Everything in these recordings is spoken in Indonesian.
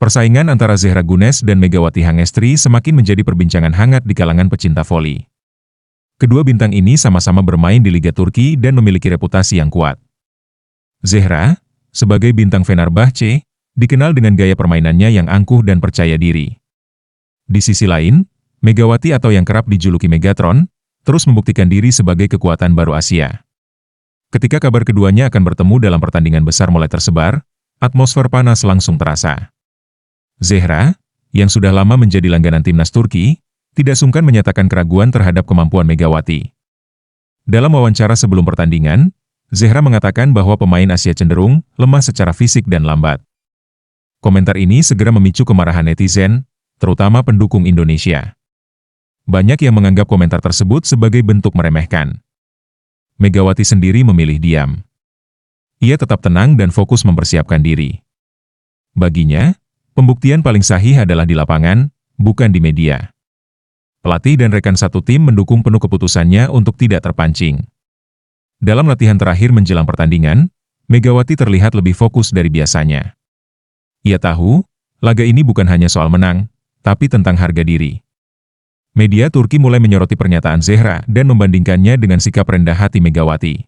Persaingan antara Zehra Güneş dan Megawati Hangestri semakin menjadi perbincangan hangat di kalangan pecinta voli. Kedua bintang ini sama-sama bermain di Liga Turki dan memiliki reputasi yang kuat. Zehra, sebagai bintang Fenerbahce, dikenal dengan gaya permainannya yang angkuh dan percaya diri. Di sisi lain, Megawati atau yang kerap dijuluki Megatron, terus membuktikan diri sebagai kekuatan baru Asia. Ketika kabar keduanya akan bertemu dalam pertandingan besar mulai tersebar, atmosfer panas langsung terasa. Zehra, yang sudah lama menjadi langganan timnas Turki, tidak sungkan menyatakan keraguan terhadap kemampuan Megawati. Dalam wawancara sebelum pertandingan, Zehra mengatakan bahwa pemain Asia cenderung lemah secara fisik dan lambat. Komentar ini segera memicu kemarahan netizen, terutama pendukung Indonesia. Banyak yang menganggap komentar tersebut sebagai bentuk meremehkan. Megawati sendiri memilih diam. Ia tetap tenang dan fokus mempersiapkan diri. Baginya, pembuktian paling sahih adalah di lapangan, bukan di media. Pelatih dan rekan satu tim mendukung penuh keputusannya untuk tidak terpancing. Dalam latihan terakhir menjelang pertandingan, Megawati terlihat lebih fokus dari biasanya. Ia tahu, laga ini bukan hanya soal menang, tapi tentang harga diri. Media Turki mulai menyoroti pernyataan Zehra dan membandingkannya dengan sikap rendah hati Megawati.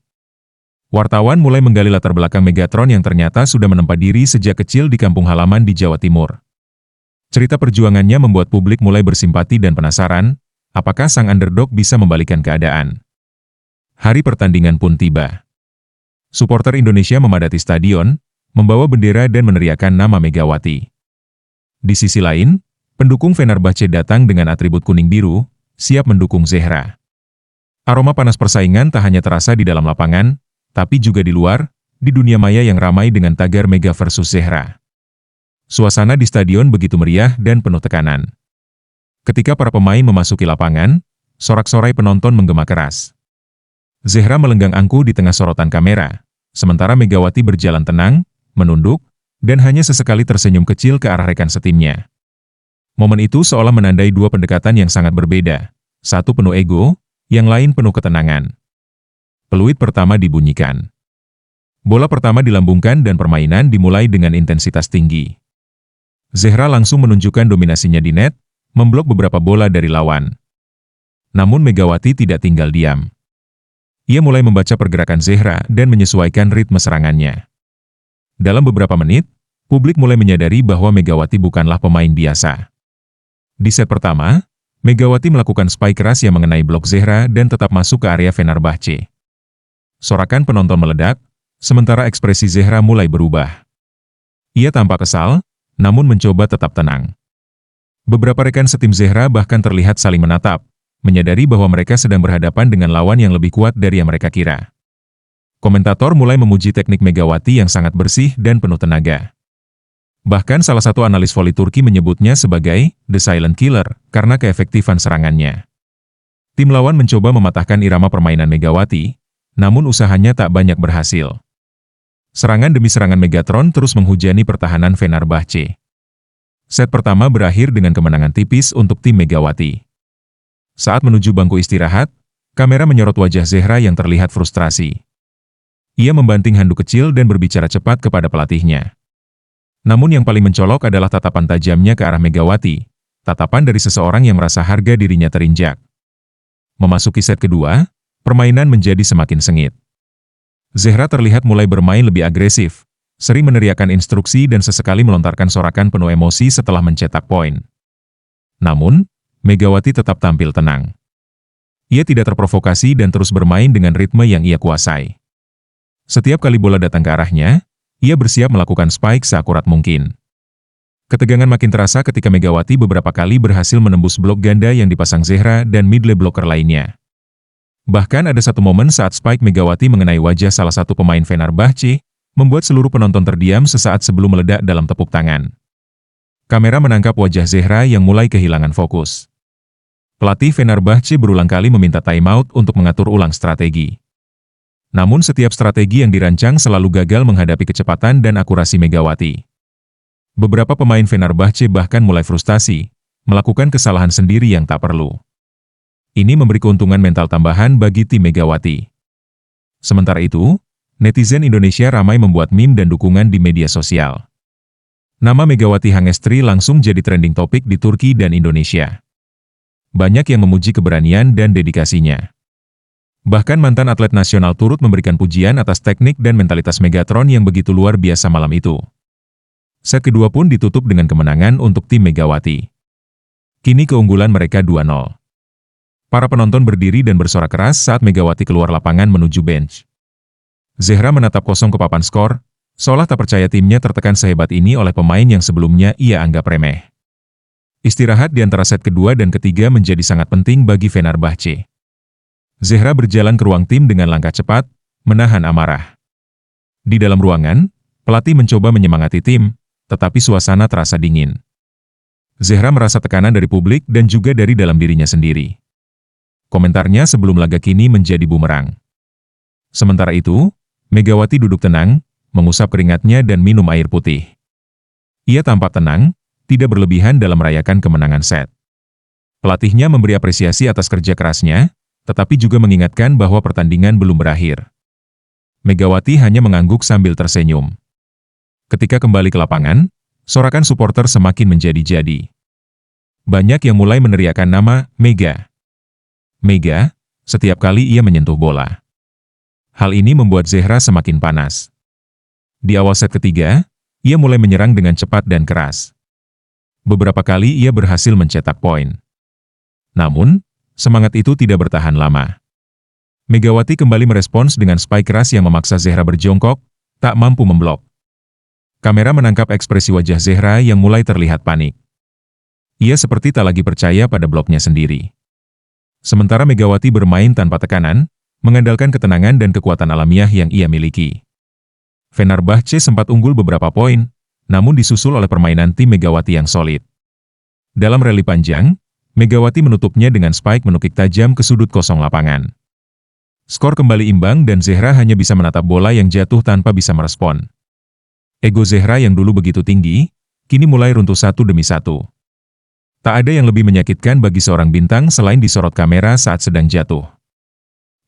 Wartawan mulai menggali latar belakang Megatron yang ternyata sudah menempa diri sejak kecil di kampung halaman di Jawa Timur. Cerita perjuangannya membuat publik mulai bersimpati dan penasaran, apakah sang underdog bisa membalikan keadaan. Hari pertandingan pun tiba. Supporter Indonesia memadati stadion, membawa bendera dan meneriakkan nama Megawati. Di sisi lain, pendukung Fenerbahce datang dengan atribut kuning-biru, siap mendukung Zehra. Aroma panas persaingan tak hanya terasa di dalam lapangan, tapi juga di luar, di dunia maya yang ramai dengan tagar Mega versus Zehra. Suasana di stadion begitu meriah dan penuh tekanan. Ketika para pemain memasuki lapangan, sorak-sorai penonton menggema keras. Zehra melenggang angkuh di tengah sorotan kamera, sementara Megawati berjalan tenang, menunduk, dan hanya sesekali tersenyum kecil ke arah rekan setimnya. Momen itu seolah menandai dua pendekatan yang sangat berbeda, satu penuh ego, yang lain penuh ketenangan. Peluit pertama dibunyikan. Bola pertama dilambungkan dan permainan dimulai dengan intensitas tinggi. Zehra langsung menunjukkan dominasinya di net, memblok beberapa bola dari lawan. Namun Megawati tidak tinggal diam. Ia mulai membaca pergerakan Zehra dan menyesuaikan ritme serangannya. Dalam beberapa menit, publik mulai menyadari bahwa Megawati bukanlah pemain biasa. Di set pertama, Megawati melakukan spike keras yang mengenai blok Zehra dan tetap masuk ke area Fenerbahce. Sorakan penonton meledak, sementara ekspresi Zehra mulai berubah. Ia tampak kesal, namun mencoba tetap tenang. Beberapa rekan setim Zehra bahkan terlihat saling menatap, menyadari bahwa mereka sedang berhadapan dengan lawan yang lebih kuat dari yang mereka kira. Komentator mulai memuji teknik Megawati yang sangat bersih dan penuh tenaga. Bahkan salah satu analis voli Turki menyebutnya sebagai The Silent Killer karena keefektifan serangannya. Tim lawan mencoba mematahkan irama permainan Megawati, namun usahanya tak banyak berhasil. Serangan demi serangan Megatron terus menghujani pertahanan Fenerbahce. Set pertama berakhir dengan kemenangan tipis untuk tim Megawati. Saat menuju bangku istirahat, kamera menyorot wajah Zehra yang terlihat frustrasi. Ia membanting handuk kecil dan berbicara cepat kepada pelatihnya. Namun yang paling mencolok adalah tatapan tajamnya ke arah Megawati, tatapan dari seseorang yang merasa harga dirinya terinjak. Memasuki set kedua, permainan menjadi semakin sengit. Zehra terlihat mulai bermain lebih agresif, sering meneriakkan instruksi dan sesekali melontarkan sorakan penuh emosi setelah mencetak poin. Namun, Megawati tetap tampil tenang. Ia tidak terprovokasi dan terus bermain dengan ritme yang ia kuasai. Setiap kali bola datang ke arahnya, ia bersiap melakukan spike seakurat mungkin. Ketegangan makin terasa ketika Megawati beberapa kali berhasil menembus blok ganda yang dipasang Zehra dan middle blocker lainnya. Bahkan ada satu momen saat spike Megawati mengenai wajah salah satu pemain Fenerbahce, membuat seluruh penonton terdiam sesaat sebelum meledak dalam tepuk tangan. Kamera menangkap wajah Zehra yang mulai kehilangan fokus. Pelatih Fenerbahce berulang kali meminta timeout untuk mengatur ulang strategi. Namun setiap strategi yang dirancang selalu gagal menghadapi kecepatan dan akurasi Megawati. Beberapa pemain Fenerbahce bahkan mulai frustasi, melakukan kesalahan sendiri yang tak perlu. Ini memberi keuntungan mental tambahan bagi tim Megawati. Sementara itu, netizen Indonesia ramai membuat meme dan dukungan di media sosial. Nama Megawati Hangestri langsung jadi trending topik di Turki dan Indonesia. Banyak yang memuji keberanian dan dedikasinya. Bahkan mantan atlet nasional turut memberikan pujian atas teknik dan mentalitas Megatron yang begitu luar biasa malam itu. Set kedua pun ditutup dengan kemenangan untuk tim Megawati. Kini keunggulan mereka 2-0. Para penonton berdiri dan bersorak keras saat Megawati keluar lapangan menuju bench. Zehra menatap kosong ke papan skor, seolah tak percaya timnya tertekan sehebat ini oleh pemain yang sebelumnya ia anggap remeh. Istirahat di antara set kedua dan ketiga menjadi sangat penting bagi Fenerbahce. Zehra berjalan ke ruang tim dengan langkah cepat, menahan amarah. Di dalam ruangan, pelatih mencoba menyemangati tim, tetapi suasana terasa dingin. Zehra merasa tekanan dari publik dan juga dari dalam dirinya sendiri. Komentarnya sebelum laga kini menjadi bumerang. Sementara itu, Megawati duduk tenang, mengusap keringatnya dan minum air putih. Ia tampak tenang, tidak berlebihan dalam merayakan kemenangan set. Pelatihnya memberi apresiasi atas kerja kerasnya, tetapi juga mengingatkan bahwa pertandingan belum berakhir. Megawati hanya mengangguk sambil tersenyum. Ketika kembali ke lapangan, sorakan supporter semakin menjadi-jadi. Banyak yang mulai meneriakkan nama Mega. Mega, setiap kali ia menyentuh bola. Hal ini membuat Zehra semakin panas. Di awal set ketiga, ia mulai menyerang dengan cepat dan keras. Beberapa kali ia berhasil mencetak poin. Namun, semangat itu tidak bertahan lama. Megawati kembali merespons dengan spike keras yang memaksa Zehra berjongkok, tak mampu memblok. Kamera menangkap ekspresi wajah Zehra yang mulai terlihat panik. Ia seperti tak lagi percaya pada bloknya sendiri. Sementara Megawati bermain tanpa tekanan, mengandalkan ketenangan dan kekuatan alamiah yang ia miliki. Fenerbahce sempat unggul beberapa poin, namun disusul oleh permainan tim Megawati yang solid. Dalam rally panjang, Megawati menutupnya dengan spike menukik tajam ke sudut kosong lapangan. Skor kembali imbang dan Zehra hanya bisa menatap bola yang jatuh tanpa bisa merespon. Ego Zehra yang dulu begitu tinggi, kini mulai runtuh satu demi satu. Tak ada yang lebih menyakitkan bagi seorang bintang selain disorot kamera saat sedang jatuh.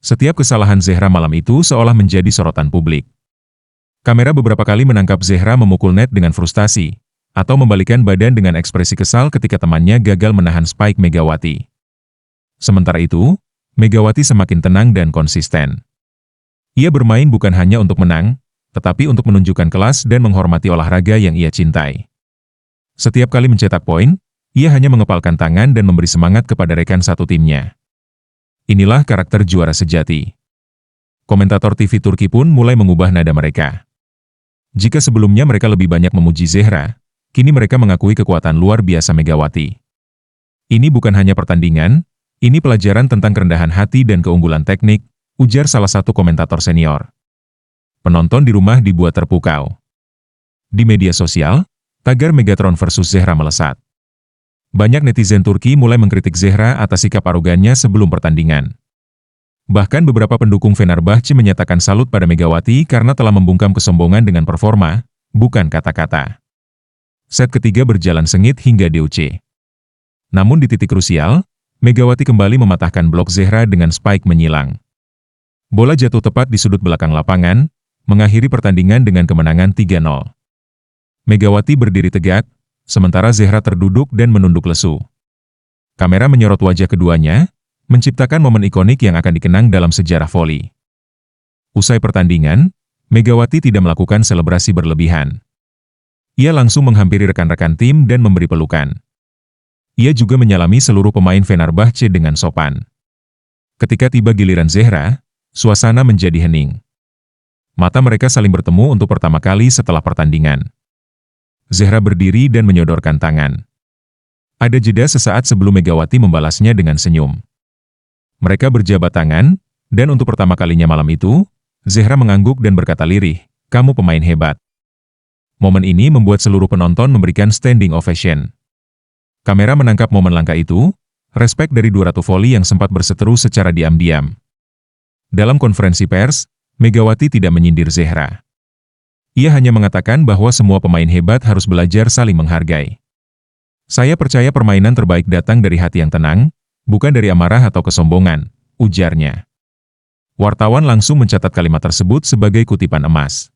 Setiap kesalahan Zehra malam itu seolah menjadi sorotan publik. Kamera beberapa kali menangkap Zehra memukul net dengan frustasi, atau membalikkan badan dengan ekspresi kesal ketika temannya gagal menahan spike Megawati. Sementara itu, Megawati semakin tenang dan konsisten. Ia bermain bukan hanya untuk menang, tetapi untuk menunjukkan kelas dan menghormati olahraga yang ia cintai. Setiap kali mencetak poin, ia hanya mengepalkan tangan dan memberi semangat kepada rekan satu timnya. Inilah karakter juara sejati. Komentator TV Turki pun mulai mengubah nada mereka. Jika sebelumnya mereka lebih banyak memuji Zehra, kini mereka mengakui kekuatan luar biasa Megawati. Ini bukan hanya pertandingan, ini pelajaran tentang kerendahan hati dan keunggulan teknik, ujar salah satu komentator senior. Penonton di rumah dibuat terpukau. Di media sosial, tagar Megatron versus Zehra melesat. Banyak netizen Turki mulai mengkritik Zehra atas sikap arogannya sebelum pertandingan. Bahkan beberapa pendukung Fenerbahce menyatakan salut pada Megawati karena telah membungkam kesombongan dengan performa, bukan kata-kata. Set ketiga berjalan sengit hingga DOC. Namun di titik krusial, Megawati kembali mematahkan blok Zehra dengan spike menyilang. Bola jatuh tepat di sudut belakang lapangan, mengakhiri pertandingan dengan kemenangan 3-0. Megawati berdiri tegak, sementara Zehra terduduk dan menunduk lesu. Kamera menyorot wajah keduanya, menciptakan momen ikonik yang akan dikenang dalam sejarah voli. Usai pertandingan, Megawati tidak melakukan selebrasi berlebihan. Ia langsung menghampiri rekan-rekan tim dan memberi pelukan. Ia juga menyalami seluruh pemain Fenerbahce dengan sopan. Ketika tiba giliran Zehra, suasana menjadi hening. Mata mereka saling bertemu untuk pertama kali setelah pertandingan. Zehra berdiri dan menyodorkan tangan. Ada jeda sesaat sebelum Megawati membalasnya dengan senyum. Mereka berjabat tangan, dan untuk pertama kalinya malam itu, Zehra mengangguk dan berkata lirih, "Kamu pemain hebat." Momen ini membuat seluruh penonton memberikan standing ovation. Kamera menangkap momen langka itu, respek dari 200 voli yang sempat berseteru secara diam-diam. Dalam konferensi pers, Megawati tidak menyindir Zehra. Ia hanya mengatakan bahwa semua pemain hebat harus belajar saling menghargai. "Saya percaya permainan terbaik datang dari hati yang tenang, bukan dari amarah atau kesombongan," ujarnya. Wartawan langsung mencatat kalimat tersebut sebagai kutipan emas.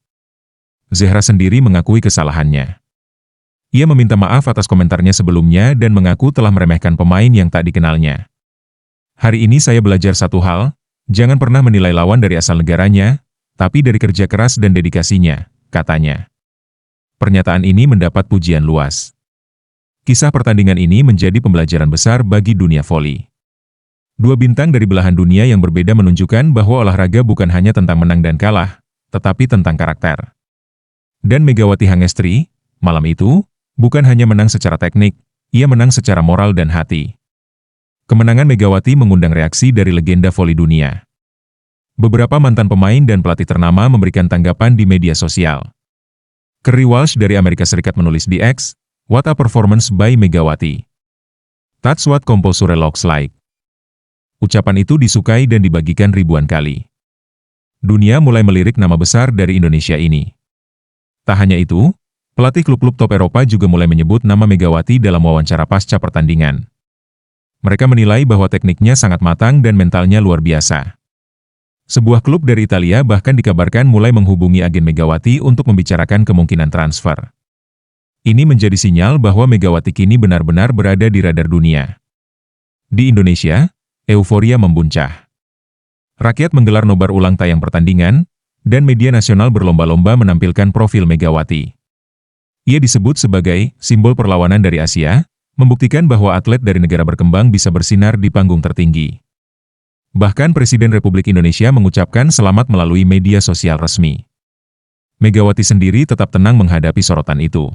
Zehra sendiri mengakui kesalahannya. Ia meminta maaf atas komentarnya sebelumnya dan mengaku telah meremehkan pemain yang tak dikenalnya. Hari ini saya belajar satu hal, jangan pernah menilai lawan dari asal negaranya, tapi dari kerja keras dan dedikasinya, katanya. Pernyataan ini mendapat pujian luas. Kisah pertandingan ini menjadi pembelajaran besar bagi dunia voli. Dua bintang dari belahan dunia yang berbeda menunjukkan bahwa olahraga bukan hanya tentang menang dan kalah, tetapi tentang karakter. Dan Megawati Hangestri, malam itu, bukan hanya menang secara teknik, ia menang secara moral dan hati. Kemenangan Megawati mengundang reaksi dari legenda voli dunia. Beberapa mantan pemain dan pelatih ternama memberikan tanggapan di media sosial. Kerry Walsh dari Amerika Serikat menulis di X, "What a performance by Megawati. That's what composure looks like." Ucapan itu disukai dan dibagikan ribuan kali. Dunia mulai melirik nama besar dari Indonesia ini. Tak hanya itu, pelatih klub-klub top Eropa juga mulai menyebut nama Megawati dalam wawancara pasca pertandingan. Mereka menilai bahwa tekniknya sangat matang dan mentalnya luar biasa. Sebuah klub dari Italia bahkan dikabarkan mulai menghubungi agen Megawati untuk membicarakan kemungkinan transfer. Ini menjadi sinyal bahwa Megawati kini benar-benar berada di radar dunia. Di Indonesia, euforia membuncah. Rakyat menggelar nobar ulang tayang pertandingan, dan media nasional berlomba-lomba menampilkan profil Megawati. Ia disebut sebagai simbol perlawanan dari Asia, membuktikan bahwa atlet dari negara berkembang bisa bersinar di panggung tertinggi. Bahkan Presiden Republik Indonesia mengucapkan selamat melalui media sosial resmi. Megawati sendiri tetap tenang menghadapi sorotan itu.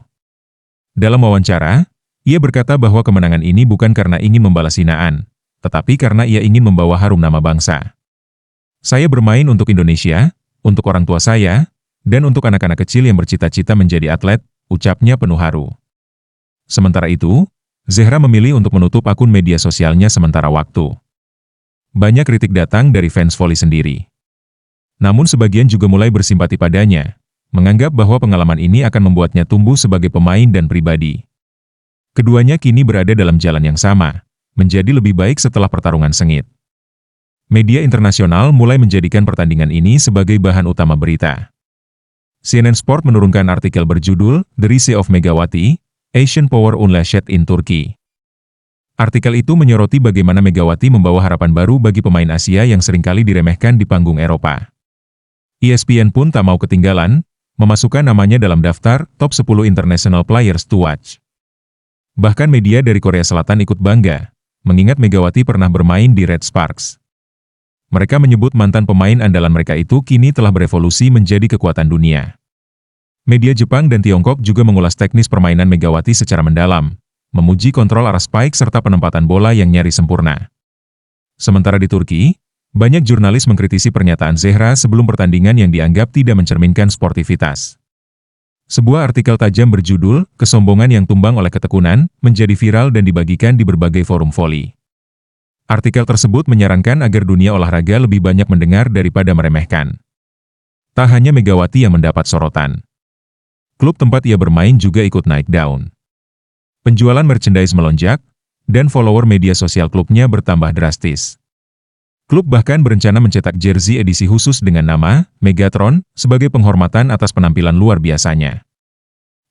Dalam wawancara, ia berkata bahwa kemenangan ini bukan karena ingin membalas hinaan, tetapi karena ia ingin membawa harum nama bangsa. Saya bermain untuk Indonesia, untuk orang tua saya, dan untuk anak-anak kecil yang bercita-cita menjadi atlet, ucapnya penuh haru. Sementara itu, Zehra memilih untuk menutup akun media sosialnya sementara waktu. Banyak kritik datang dari fans voli sendiri. Namun sebagian juga mulai bersimpati padanya, menganggap bahwa pengalaman ini akan membuatnya tumbuh sebagai pemain dan pribadi. Keduanya kini berada dalam jalan yang sama, menjadi lebih baik setelah pertarungan sengit. Media internasional mulai menjadikan pertandingan ini sebagai bahan utama berita. CNN Sport menurunkan artikel berjudul The Rise of Megawati, Asian Power Unleashed in Turkey. Artikel itu menyoroti bagaimana Megawati membawa harapan baru bagi pemain Asia yang seringkali diremehkan di panggung Eropa. ESPN pun tak mau ketinggalan, memasukkan namanya dalam daftar top 10 International Players to Watch. Bahkan media dari Korea Selatan ikut bangga, mengingat Megawati pernah bermain di Red Sparks. Mereka menyebut mantan pemain andalan mereka itu kini telah berevolusi menjadi kekuatan dunia. Media Jepang dan Tiongkok juga mengulas teknis permainan Megawati secara mendalam, memuji kontrol arah spike serta penempatan bola yang nyaris sempurna. Sementara di Turki, banyak jurnalis mengkritisi pernyataan Zehra sebelum pertandingan yang dianggap tidak mencerminkan sportivitas. Sebuah artikel tajam berjudul, "Kesombongan yang tumbang oleh ketekunan," menjadi viral dan dibagikan di berbagai forum voli. Artikel tersebut menyarankan agar dunia olahraga lebih banyak mendengar daripada meremehkan. Tak hanya Megawati yang mendapat sorotan. Klub tempat ia bermain juga ikut naik daun. Penjualan merchandise melonjak, dan follower media sosial klubnya bertambah drastis. Klub bahkan berencana mencetak jersey edisi khusus dengan nama Megatron sebagai penghormatan atas penampilan luar biasanya.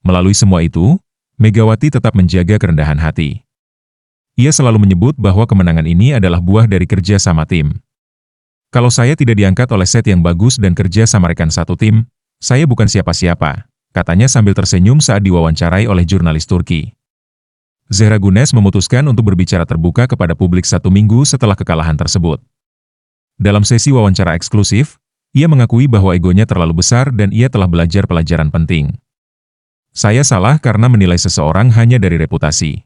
Melalui semua itu, Megawati tetap menjaga kerendahan hati. Ia selalu menyebut bahwa kemenangan ini adalah buah dari kerja sama tim. "Kalau saya tidak diangkat oleh set yang bagus dan kerja sama rekan satu tim, saya bukan siapa-siapa," katanya sambil tersenyum saat diwawancarai oleh jurnalis Turki. Zehra Gunes memutuskan untuk berbicara terbuka kepada publik 1 minggu setelah kekalahan tersebut. Dalam sesi wawancara eksklusif, ia mengakui bahwa egonya terlalu besar dan ia telah belajar pelajaran penting. "Saya salah karena menilai seseorang hanya dari reputasi."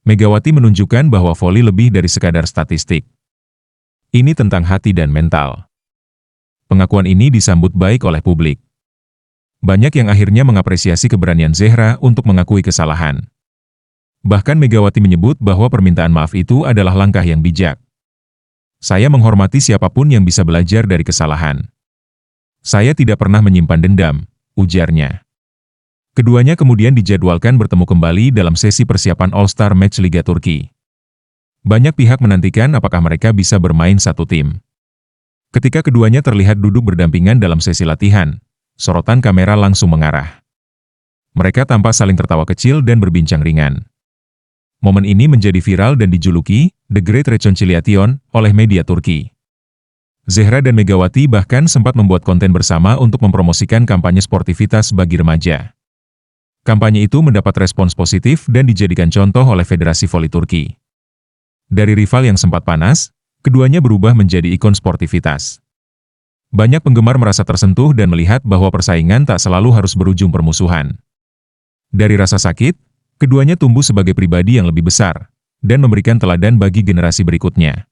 Megawati menunjukkan bahwa voli lebih dari sekadar statistik. Ini tentang hati dan mental. Pengakuan ini disambut baik oleh publik. Banyak yang akhirnya mengapresiasi keberanian Zehra untuk mengakui kesalahan. Bahkan Megawati menyebut bahwa permintaan maaf itu adalah langkah yang bijak. "Saya menghormati siapapun yang bisa belajar dari kesalahan. Saya tidak pernah menyimpan dendam," ujarnya. Keduanya kemudian dijadwalkan bertemu kembali dalam sesi persiapan All-Star Match Liga Turki. Banyak pihak menantikan apakah mereka bisa bermain satu tim. Ketika keduanya terlihat duduk berdampingan dalam sesi latihan, sorotan kamera langsung mengarah. Mereka tampak saling tertawa kecil dan berbincang ringan. Momen ini menjadi viral dan dijuluki The Great Reconciliation oleh media Turki. Zehra dan Megawati bahkan sempat membuat konten bersama untuk mempromosikan kampanye sportivitas bagi remaja. Kampanye itu mendapat respons positif dan dijadikan contoh oleh Federasi Voli Turki. Dari rival yang sempat panas, keduanya berubah menjadi ikon sportivitas. Banyak penggemar merasa tersentuh dan melihat bahwa persaingan tak selalu harus berujung permusuhan. Dari rasa sakit, keduanya tumbuh sebagai pribadi yang lebih besar, dan memberikan teladan bagi generasi berikutnya.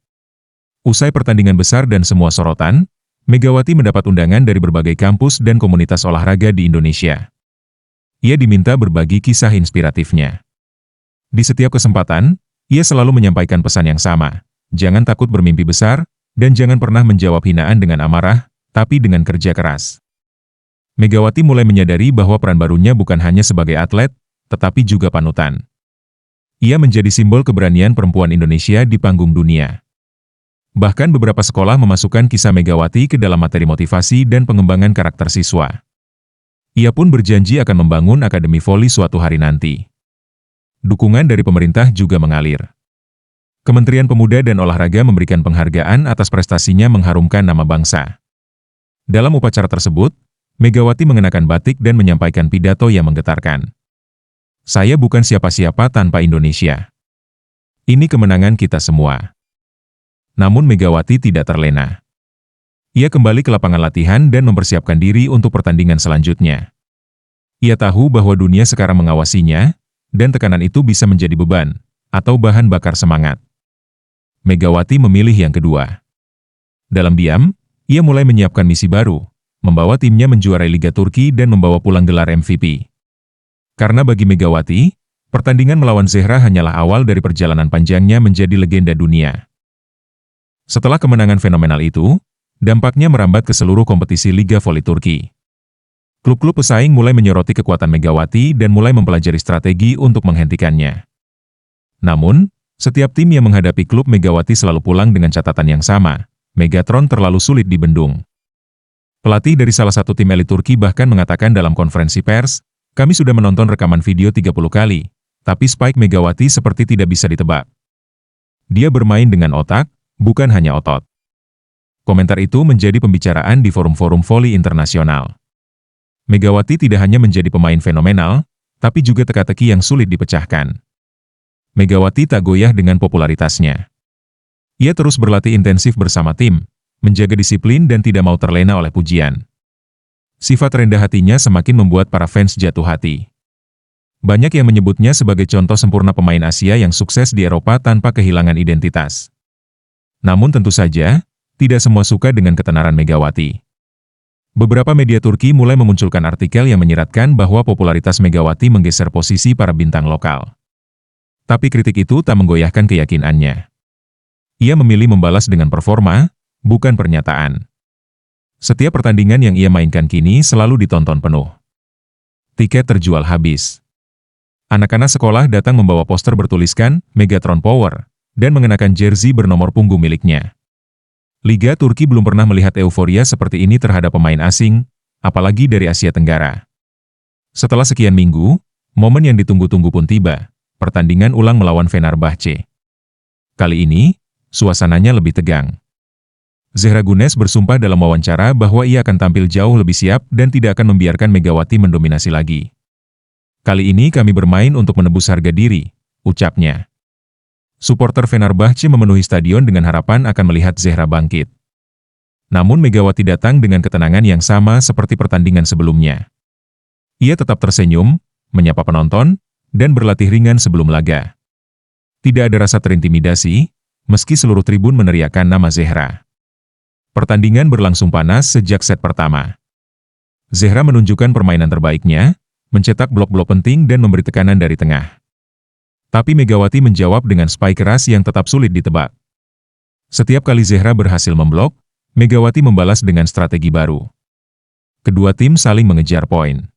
Usai pertandingan besar dan semua sorotan, Megawati mendapat undangan dari berbagai kampus dan komunitas olahraga di Indonesia. Ia diminta berbagi kisah inspiratifnya. Di setiap kesempatan, ia selalu menyampaikan pesan yang sama, jangan takut bermimpi besar, dan jangan pernah menjawab hinaan dengan amarah, tapi dengan kerja keras. Megawati mulai menyadari bahwa peran barunya bukan hanya sebagai atlet, tetapi juga panutan. Ia menjadi simbol keberanian perempuan Indonesia di panggung dunia. Bahkan beberapa sekolah memasukkan kisah Megawati ke dalam materi motivasi dan pengembangan karakter siswa. Ia pun berjanji akan membangun akademi voli suatu hari nanti. Dukungan dari pemerintah juga mengalir. Kementerian Pemuda dan Olahraga memberikan penghargaan atas prestasinya mengharumkan nama bangsa. Dalam upacara tersebut, Megawati mengenakan batik dan menyampaikan pidato yang menggetarkan. Saya bukan siapa-siapa tanpa Indonesia. Ini kemenangan kita semua. Namun Megawati tidak terlena. Ia kembali ke lapangan latihan dan mempersiapkan diri untuk pertandingan selanjutnya. Ia tahu bahwa dunia sekarang mengawasinya, dan tekanan itu bisa menjadi beban, atau bahan bakar semangat. Megawati memilih yang kedua. Dalam diam, ia mulai menyiapkan misi baru, membawa timnya menjuarai Liga Turki dan membawa pulang gelar MVP. Karena bagi Megawati, pertandingan melawan Zehra hanyalah awal dari perjalanan panjangnya menjadi legenda dunia. Setelah kemenangan fenomenal itu, dampaknya merambat ke seluruh kompetisi Liga Voli Turki. Klub-klub pesaing mulai menyoroti kekuatan Megawati dan mulai mempelajari strategi untuk menghentikannya. Namun, setiap tim yang menghadapi klub Megawati selalu pulang dengan catatan yang sama, Megatron terlalu sulit dibendung. Pelatih dari salah satu tim elit Turki bahkan mengatakan dalam konferensi pers, kami sudah menonton rekaman video 30 kali, tapi spike Megawati seperti tidak bisa ditebak. Dia bermain dengan otak, bukan hanya otot. Komentar itu menjadi pembicaraan di forum-forum voli internasional. Megawati tidak hanya menjadi pemain fenomenal, tapi juga teka-teki yang sulit dipecahkan. Megawati tak goyah dengan popularitasnya. Ia terus berlatih intensif bersama tim, menjaga disiplin dan tidak mau terlena oleh pujian. Sifat rendah hatinya semakin membuat para fans jatuh hati. Banyak yang menyebutnya sebagai contoh sempurna pemain Asia yang sukses di Eropa tanpa kehilangan identitas. Namun tentu saja, tidak semua suka dengan ketenaran Megawati. Beberapa media Turki mulai memunculkan artikel yang menyiratkan bahwa popularitas Megawati menggeser posisi para bintang lokal. Tapi kritik itu tak menggoyahkan keyakinannya. Ia memilih membalas dengan performa, bukan pernyataan. Setiap pertandingan yang ia mainkan kini selalu ditonton penuh. Tiket terjual habis. Anak-anak sekolah datang membawa poster bertuliskan Megatron Power dan mengenakan jersey bernomor punggung miliknya. Liga Turki belum pernah melihat euforia seperti ini terhadap pemain asing, apalagi dari Asia Tenggara. Setelah sekian minggu, momen yang ditunggu-tunggu pun tiba, pertandingan ulang melawan Fenerbahce. Kali ini, suasananya lebih tegang. Zehra Gunes bersumpah dalam wawancara bahwa ia akan tampil jauh lebih siap dan tidak akan membiarkan Megawati mendominasi lagi. Kali ini kami bermain untuk menebus harga diri, ucapnya. Suporter Fenerbahce memenuhi stadion dengan harapan akan melihat Zehra bangkit. Namun Megawati datang dengan ketenangan yang sama seperti pertandingan sebelumnya. Ia tetap tersenyum, menyapa penonton, dan berlatih ringan sebelum laga. Tidak ada rasa terintimidasi, meski seluruh tribun meneriakkan nama Zehra. Pertandingan berlangsung panas sejak set pertama. Zehra menunjukkan permainan terbaiknya, mencetak blok-blok penting dan memberi tekanan dari tengah. Tapi Megawati menjawab dengan spike keras yang tetap sulit ditebak. Setiap kali Zehra berhasil memblok, Megawati membalas dengan strategi baru. Kedua tim saling mengejar poin.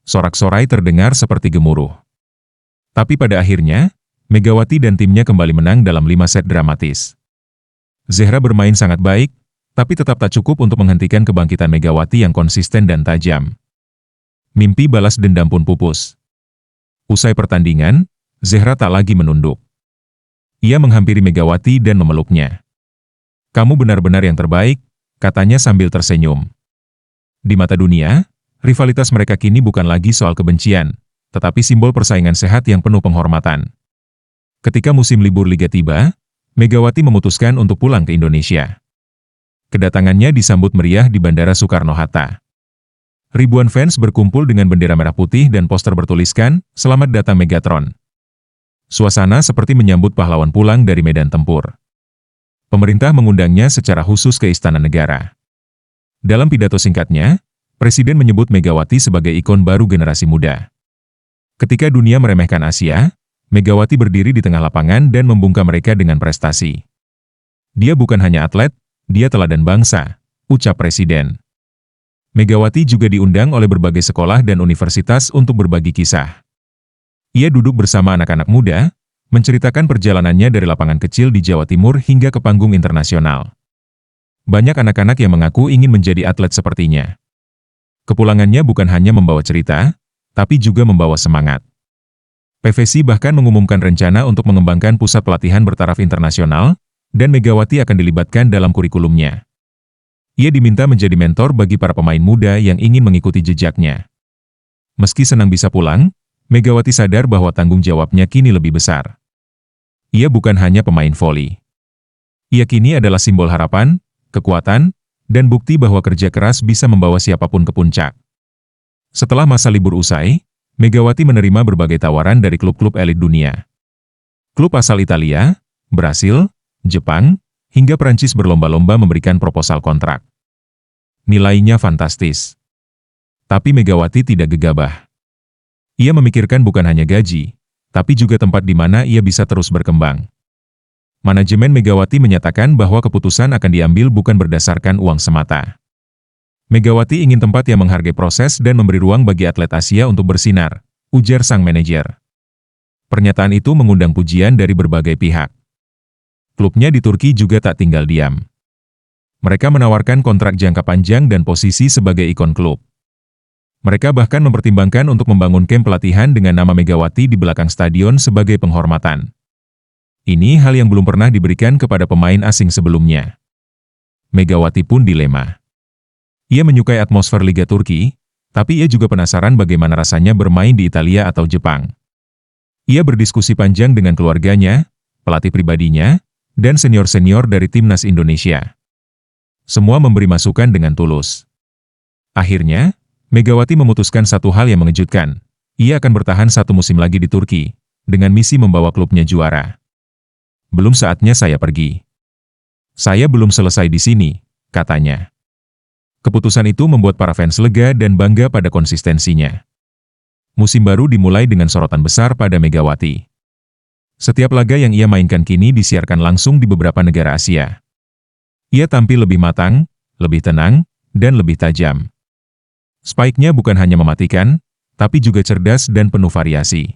Sorak-sorai terdengar seperti gemuruh. Tapi pada akhirnya, Megawati dan timnya kembali menang dalam 5 set dramatis. Zehra bermain sangat baik, tapi tetap tak cukup untuk menghentikan kebangkitan Megawati yang konsisten dan tajam. Mimpi balas dendam pun pupus. Usai pertandingan, Zehra tak lagi menunduk. Ia menghampiri Megawati dan memeluknya. "Kamu benar-benar yang terbaik," katanya sambil tersenyum. Di mata dunia, rivalitas mereka kini bukan lagi soal kebencian, tetapi simbol persaingan sehat yang penuh penghormatan. Ketika musim libur liga tiba, Megawati memutuskan untuk pulang ke Indonesia. Kedatangannya disambut meriah di Bandara Soekarno-Hatta. Ribuan fans berkumpul dengan bendera merah putih dan poster bertuliskan, "Selamat datang Megatron." Suasana seperti menyambut pahlawan pulang dari medan tempur. Pemerintah mengundangnya secara khusus ke Istana Negara. Dalam pidato singkatnya, Presiden menyebut Megawati sebagai ikon baru generasi muda. Ketika dunia meremehkan Asia, Megawati berdiri di tengah lapangan dan membungkam mereka dengan prestasi. "Dia bukan hanya atlet, dia teladan bangsa," ucap Presiden. Megawati juga diundang oleh berbagai sekolah dan universitas untuk berbagi kisah. Ia duduk bersama anak-anak muda, menceritakan perjalanannya dari lapangan kecil di Jawa Timur hingga ke panggung internasional. Banyak anak-anak yang mengaku ingin menjadi atlet sepertinya. Kepulangannya bukan hanya membawa cerita, tapi juga membawa semangat. PVC bahkan mengumumkan rencana untuk mengembangkan pusat pelatihan bertaraf internasional, dan Megawati akan dilibatkan dalam kurikulumnya. Ia diminta menjadi mentor bagi para pemain muda yang ingin mengikuti jejaknya. Meski senang bisa pulang, Megawati sadar bahwa tanggung jawabnya kini lebih besar. Ia bukan hanya pemain voli. Ia kini adalah simbol harapan, kekuatan, dan bukti bahwa kerja keras bisa membawa siapapun ke puncak. Setelah masa libur usai, Megawati menerima berbagai tawaran dari klub-klub elit dunia. Klub asal Italia, Brasil, Jepang, hingga Prancis berlomba-lomba memberikan proposal kontrak. Nilainya fantastis. Tapi Megawati tidak gegabah. Ia memikirkan bukan hanya gaji, tapi juga tempat di mana ia bisa terus berkembang. Manajemen Megawati menyatakan bahwa keputusan akan diambil bukan berdasarkan uang semata. Megawati ingin tempat yang menghargai proses dan memberi ruang bagi atlet Asia untuk bersinar, ujar sang manajer. Pernyataan itu mengundang pujian dari berbagai pihak. Klubnya di Turki juga tak tinggal diam. Mereka menawarkan kontrak jangka panjang dan posisi sebagai ikon klub. Mereka bahkan mempertimbangkan untuk membangun kamp pelatihan dengan nama Megawati di belakang stadion sebagai penghormatan. Ini hal yang belum pernah diberikan kepada pemain asing sebelumnya. Megawati pun dilema. Ia menyukai atmosfer Liga Turki, tapi ia juga penasaran bagaimana rasanya bermain di Italia atau Jepang. Ia berdiskusi panjang dengan keluarganya, pelatih pribadinya, dan senior-senior dari timnas Indonesia. Semua memberi masukan dengan tulus. Akhirnya, Megawati memutuskan satu hal yang mengejutkan. Ia akan bertahan satu musim lagi di Turki, dengan misi membawa klubnya juara. "Belum saatnya saya pergi. Saya belum selesai di sini," katanya. Keputusan itu membuat para fans lega dan bangga pada konsistensinya. Musim baru dimulai dengan sorotan besar pada Megawati. Setiap laga yang ia mainkan kini disiarkan langsung di beberapa negara Asia. Ia tampil lebih matang, lebih tenang, dan lebih tajam. Spike-nya bukan hanya mematikan, tapi juga cerdas dan penuh variasi.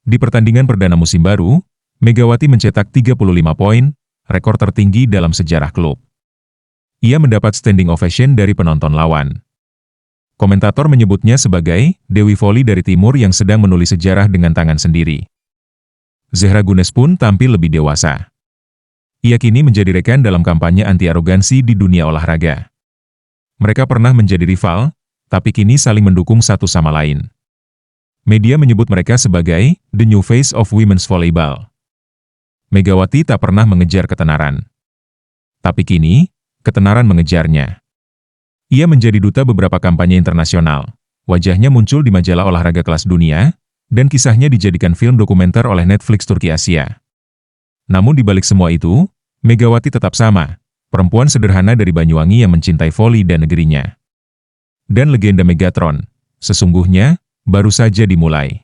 Di pertandingan perdana musim baru, Megawati mencetak 35 poin, rekor tertinggi dalam sejarah klub. Ia mendapat standing ovation dari penonton lawan. Komentator menyebutnya sebagai Dewi Voli dari Timur yang sedang menulis sejarah dengan tangan sendiri. Zehra Gunes pun tampil lebih dewasa. Ia kini menjadi rekan dalam kampanye anti-arogansi di dunia olahraga. Mereka pernah menjadi rival, tapi kini saling mendukung satu sama lain. Media menyebut mereka sebagai the new face of women's volleyball. Megawati tak pernah mengejar ketenaran. Tapi kini, ketenaran mengejarnya. Ia menjadi duta beberapa kampanye internasional. Wajahnya muncul di majalah olahraga kelas dunia, dan kisahnya dijadikan film dokumenter oleh Netflix Turki Asia. Namun di balik semua itu, Megawati tetap sama, perempuan sederhana dari Banyuwangi yang mencintai voli dan negerinya. Dan legenda Megatron, sesungguhnya, baru saja dimulai.